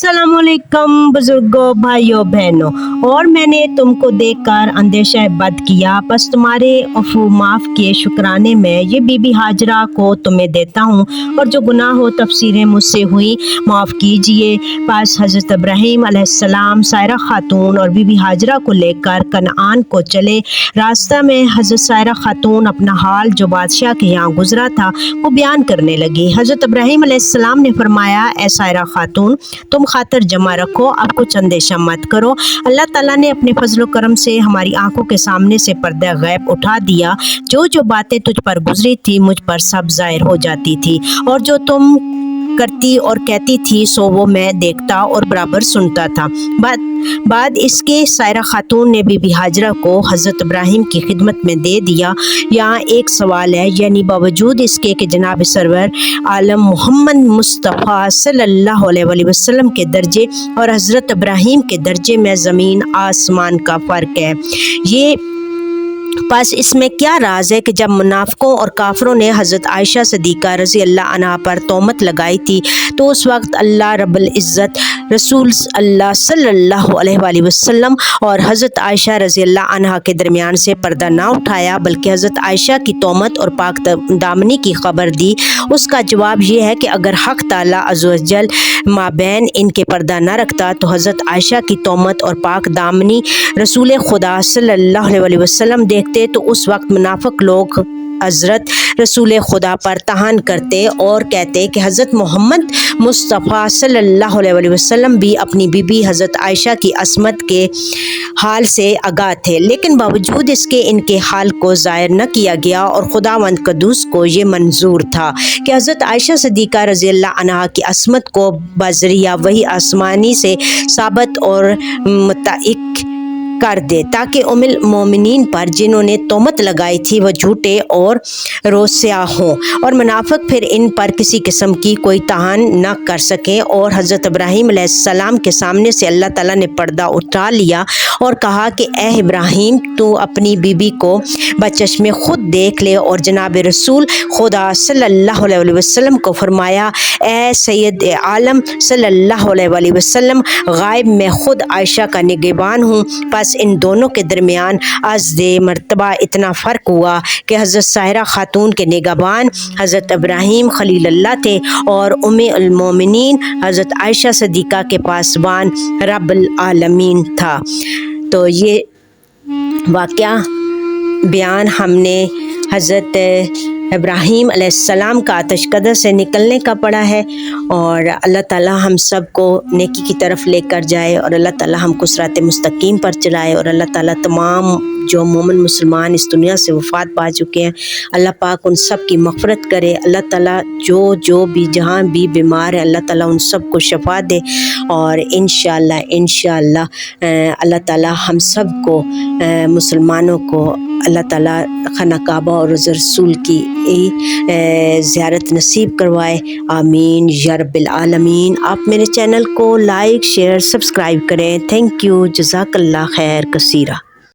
अस्सलाम वालेकुम बुजुर्गों, भाइयों बहनों। और मैंने तुमको देखकर अंदेशा बद किया, बस तुम्हारे अफू माफ़ किए शुक्राने में ये बीबी हाजरा को तुम्हें देता हूँ, और जो गुनाह हो तफसीरें मुझसे हुई माफ़ कीजिए। पास हज़रत इब्राहीम अलैहिस्सलाम सायरा खातून और बीबी हाजरा को लेकर कनान को चले। रास्ता में हज़रत सायरा खातून अपना हाल जो बादशाह के यहाँ गुजरा था वो बयान करने लगी। हज़रत इब्राहीम अलैहिस्सलाम ने फरमाया, ए सायरा खातून, तुम खातर जमा रखो, अब कुछ अंदेशा मत करो। अल्लाह ताला ने अपने फजल करम से हमारी आंखों के सामने से पर्दा गैब उठा दिया। जो जो बातें तुझ पर गुजरी थी मुझ पर सब जाहिर हो जाती थी, और जो तुम करती और कहती थी सो वो मैं देखता और बराबर सुनता था। बाद इसके सायरा खातून ने बीबी हाजरा को हज़रत इब्राहीम की खिदमत में दे दिया। यहाँ एक सवाल है, यानी बावजूद इसके कि जनाब सरवर आलम मोहम्मद मुस्तफ़ा सल्लल्लाहु अलैहि वसल्लम के दर्जे और हज़रत इब्राहीम के दर्जे में ज़मीन आसमान का फ़र्क है, ये बस इसमें क्या राज है कि जब मुनाफिकों और काफरों ने हज़रत आयशा सिद्दीक़ा रज़ी अल्लाह अन्हा पर तोहमत लगाई थी, तो उस वक्त अल्लाह रब्बुल इज़्ज़त रसूल अल्लाह सल्लल्लाहु अलैहि वसल्लम और हज़रत आयशा रज़ी अल्लाह अन्हा के दरमियान से पर्दा ना उठाया, बल्कि हज़रत आयशा की तोहमत और पाक दामनी की खबर दी। उसका जवाब ये है कि अगर हक़ ताला अज़्ज़ व जल माबैन इनके पर्दा न रखता तो हज़रत आयशा की तोहमत और पाक दामनी रसूल खुदा सल्लल्लाहु अलैहि वसल्लम देखते तो उस वक्त मुनाफिक लोग हज़रत रसूल खुदा पर तहान करते और कहते कि हज़रत मोहम्मद मुस्तफ़ा सल्लल्लाहु अलैहि वसल्लम भी अपनी बीबी हज़रत आयशा की असमत के हाल से आगाह थे, लेकिन बावजूद इसके इनके हाल को ज़ाहिर न किया गया, और खुदावंद कद्दूस को ये मंजूर था कि हज़रत आयशा सिद्दीक़ा रज़ी अल्लाह अन्हा की असमत को बज़रिया वही आसमानी से साबित और मुतअक्किद कर दे, ताकि उम्मुल मोमिनीन पर जिन्होंने तोहमत लगाई थी वह झूठे और रोसिया हों, और मुनाफिक फिर इन पर किसी किस्म की कोई तहान न कर सकें। और हज़रत इब्राहीम अलैहिस्सलाम के सामने से अल्लाह ताला ने पर्दा उठा लिया और कहा कि ए इब्राहीम, तू अपनी बीबी को बचश्मे खुद देख ले। और जनाब रसूल खुदा सल्लल्लाहु अलैहि वसल्लम को फरमाया, ए सैयद आलम सल्लल्लाहु अलैहि वसल्लम, गायब में खुद आयशा का निगहबान हूँ। बस इन दोनों के दरमियान अज़्ज़े मर्तबा इतना फ़र्क हुआ कि हज़रत सायरा खातून के निगहबान हज़रत इब्राहीम खलीलुल्लाह थे और उम्मुल मोमिनीन हज़रत आयशा सिद्दीक़ा के पासबान रब्बुल आलमीन था। तो ये वाक़या बयान हमने हज़रत इब्राहीम अलैहिस्सलाम का आतिशकदर से निकलने का पड़ा है, और अल्लाह ताला हम सब को नेकी की तरफ लेकर जाए, और अल्लाह ताला हमको सिरात मुस्तकीम पर चलाए, और अल्लाह ताला तमाम जो मोमिन मुसलमान इस दुनिया से वफ़ात पा चुके हैं अल्लाह पाक उन सब की मग़फ़िरत करे। अल्लाह ताला जो भी जहाँ भी बीमार है अल्लाह ताला उन सब को शफ़ा दे, और इंशाअल्लाह अल्लाह ताला हम सब को मुसलमानों को अल्लाह ताला खाना काबा और रोज़ा रसूल की ज़ियारत नसीब करवाए। आमीन या रब्बिल आलमीन। आप मेरे चैनल को लाइक शेयर सब्सक्राइब करें। थैंक यू, जज़ाकल्लाह खैर कसीरा।